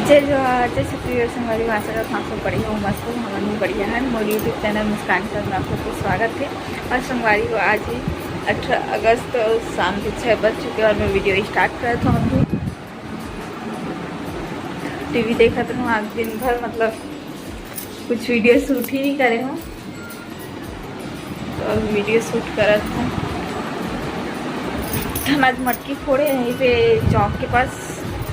जय जोहार, जय छत्तीसगढ़ संगवारी भाषा का आप सब बढ़िया हूँ, मस्त हूँ, हमारे बढ़िया है। मोर यूट्यूब चैनल मुस्कान पर आप सबको स्वागत है। और संगवारी को आज ही 18 अगस्त शाम के 6 बज चुके और मैं वीडियो स्टार्ट कर था। हम भी टीवी देखा था आज दिन भर, मतलब कुछ वीडियो शूट ही नहीं करे हूँ, तो अब वीडियो शूट करा था। हम आज मटकी फोड़े यहीं पे चौक के पास,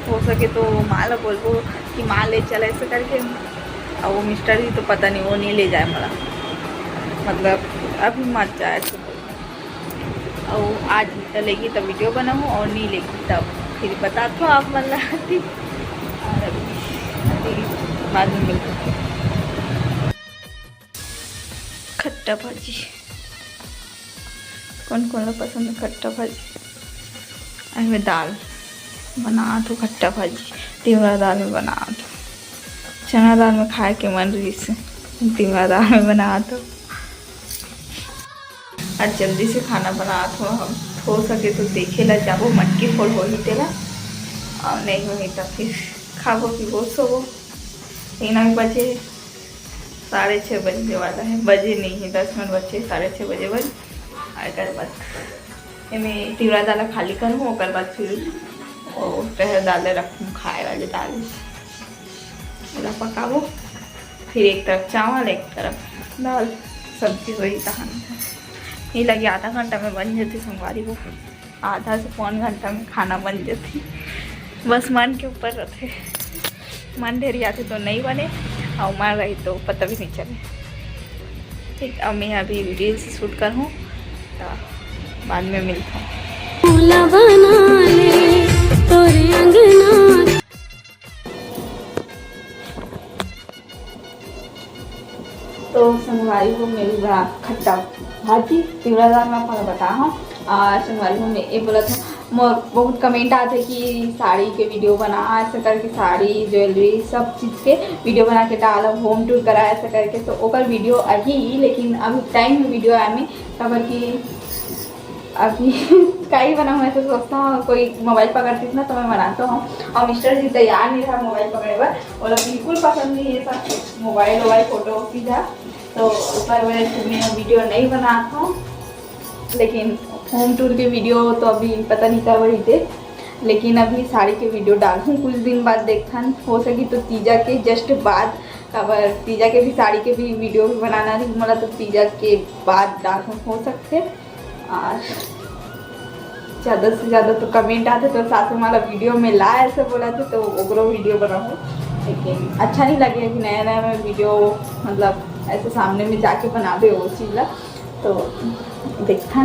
हो सके तो माला बोलबो कि माँ ले चला ऐसे करके। और वो मिस्टर जी तो पता नहीं, वो नहीं ले जाए मला, मतलब अभी मत जाए तो। और आज चलेगी तब वीडियो बनाऊँ, और नहीं लेगी तब फिर बता दो आप मतलब आती। और अभी बाद में मिलते हैं। खट्टा भाजी कौन कौन लोग पसंद है? खट्टा भाजी में दाल बना तो, खट्टा भाजी तिवरा दाल में बना तो, चना दाल में खाए के मन रही से तिवरा दाल में बना तो। और जल्दी से खाना बना तो हम, हो सके तो देखे ला जाबो मटकी फोड़ हो ही तेरा, और नहीं हो तो फिर खाबो पीबो सोबो। 3 बजे 6:30 बजे वाला है, बजे नहीं है 10 मिनट बचे 6:30 बजे बज। और बाद में तिवरा दाल खाली करूँ, और बाद फिर और पहले दाल रखूँ खाए वाले दाल वाला पकाबो। फिर एक तरफ चावल एक तरफ दाल सब्जी वही तहन नहीं लगे। आधा घंटा में बन जाती संगवारी को, आधा से 1 घंटा में खाना बन जाती। बस मन के ऊपर रहते, मन ढेरी आते तो नहीं बने, और मन रही तो पता भी नहीं चले। ठीक, अब मैं अभी वीडियो से शूट कर हूँ, तो बाद में मिलता हूँ। तो संगवारी को मेरी खट्टा भाजी तिवरा दाल में आपको बता हूँ। संगवारी को मैं ये बोला था, मोर बहुत कमेंट आते कि साड़ी के वीडियो बना ऐसा करके, साड़ी ज्वेलरी सब चीज़ के वीडियो बना के डाल, होम टूर करा ऐसा करके। तो ओकर वीडियो आई, लेकिन अभी टाइम वीडियो आए में खबर की अभी कहीं बना हुआ है। तो सोचता हूँ कोई मोबाइल पकड़ती ना तो मैं बनाता हूँ, और मिस्टर जी तैयार नहीं था मोबाइल पकड़े पर, और बिल्कुल पसंद नहीं है सब मोबाइल वोबाइल फोटो सीधा, तो ऊपर वजह से मैं वीडियो नहीं बनाता हूँ। लेकिन होम टूर के वीडियो तो अभी पता नहीं कर वही थे, लेकिन अभी साड़ी के वीडियो डालूँ कुछ दिन बाद, देखा हो सकी तो तीजा के जस्ट बाद, खबर तीजा के भी साड़ी के भी वीडियो भी बनाना नहीं बोला, तो तीजा के बाद डालूँ हो सकते। और ज़्यादा से ज़्यादा तो कमेंट आते तो साथ में हमारा वीडियो में ला ऐसे बोला थे, तो ओकरो वीडियो बनाऊँ। लेकिन अच्छा नहीं लगे कि नया नया में वीडियो मतलब ऐसे सामने में जाके बनावे वो चीज़ ला, तो देखा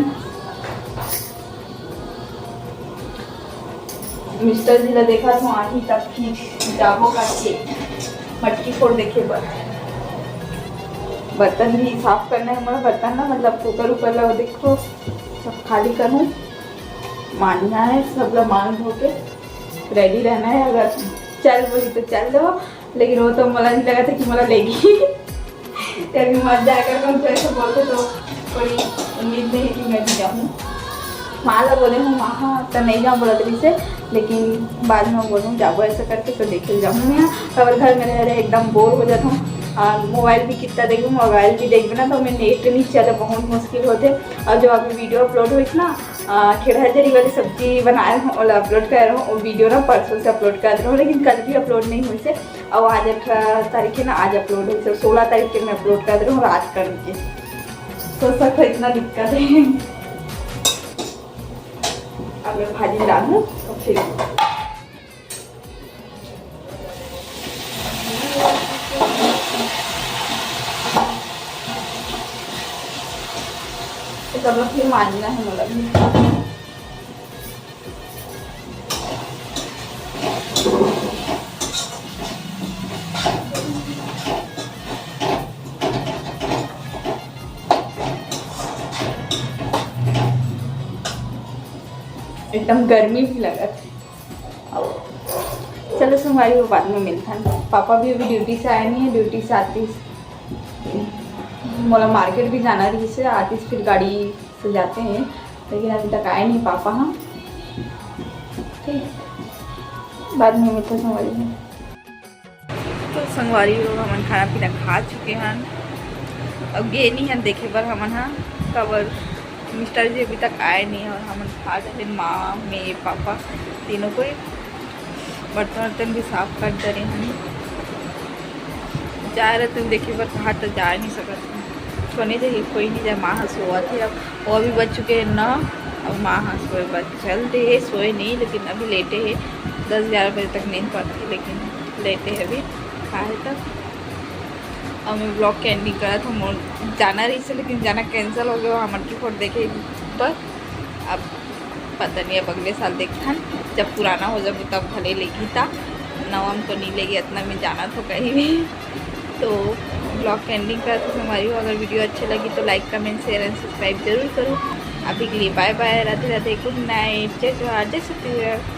मिस्टर जी ला देखा तो आही तब फिर जाबो करके मटकी फोड़ देखे। बर्तन भी साफ करना है हमारा, बर्तन ना मतलब कुकर ऊपर ला देखो सब खाली करूँ, मानना है सब लोग मान धो के रेडी रहना है। अगर चल बोली तो चल दो, लेकिन वो तो मला नहीं लगा था कि मला लेगी तभी मत जाकर हम तो ऐसे बोलते तो कोई उम्मीद नहीं कि मैं भी जाऊँ। माला बोले हूँ वहाँ तो नहीं जाऊँ बोला तभी से, लेकिन बाद में बोलूँ जाओ ऐसा करके, तो देखे जाऊँ मैं यहाँ खबर घर में रह रहे एकदम बोर हो जाता हूँ। मोबाइल भी कितना देखूँ, मोबाइल भी देख ना तो मैं नेट नहीं चला, बहुत मुश्किल होते। और जो अभी वीडियो अपलोड हुई थी ना, खेड़ा जरी वाली सब्जी बनाए हूँ और अपलोड कर रहा हूँ, वो वीडियो ना परसों से अपलोड कर रहा हूँ, लेकिन कल भी अपलोड नहीं हुई से। और आज 18 तारीख है ना, आज अपलोड हुई से, 16 तारीख के मैं अपलोड कर रही हूँ रात करके, तो सब इतना दिक्कत है। अब मैं भाजी डालूँ तो फिर सब लोग फिर मांझना है मतलब। एकदम गर्मी भी लगा थी। चलो संगवारी को बाद में मिलता है। पापा भी अभी ड्यूटी से आए नहीं है, ड्यूटी से आती मोला मार्केट भी जाना रही से, आती फिर गाड़ी से जाते हैं, लेकिन अभी तक आए नहीं पापा। हम ठीक बाद में मिलते संगवारी में। तो संगवारी लोग हमन खाना पीना खा चुके हैं। अब गे नहीं हैं देखे बर हमन हाँ कबर मिस्टर जी अभी तक आए नहीं हैं और हमन खा रहे माँ मेरे पापा तीनों को बर्तन वर्तन भी साफ कर दे रहे हैं। जा रहे तुम देखे बर कहा तो जा नहीं सकते सोने चाहिए कोई नहीं जाए। माँ सोआ थे अब वो अभी बच चुके हैं ना। अब माँ सोए बच चलते है सोए नहीं लेकिन अभी लेटे हैं 10-11 बजे तक नींद पड़ती है लेकिन लेटे हैं अभी खाए तक। और मैं ब्लॉग के एंडिंग करा था जाना रही से लेकिन जाना कैंसिल हो गया हमन की फोटो देखे पर अब पता नहीं अब अगले साल देखा जब पुराना हो जाए तब भले लेगी था नवम तो नहीं लेगी इतना में जाना तो कहीं भी। तो ब्लॉग के एंडिंग करा था हमारी अगर वीडियो अच्छी लगी तो like comment share and subscribe जरूर करो। अभी के लिए bye bye Radhe Radhe good night जय जवाहर जय छत्तीसगढ़।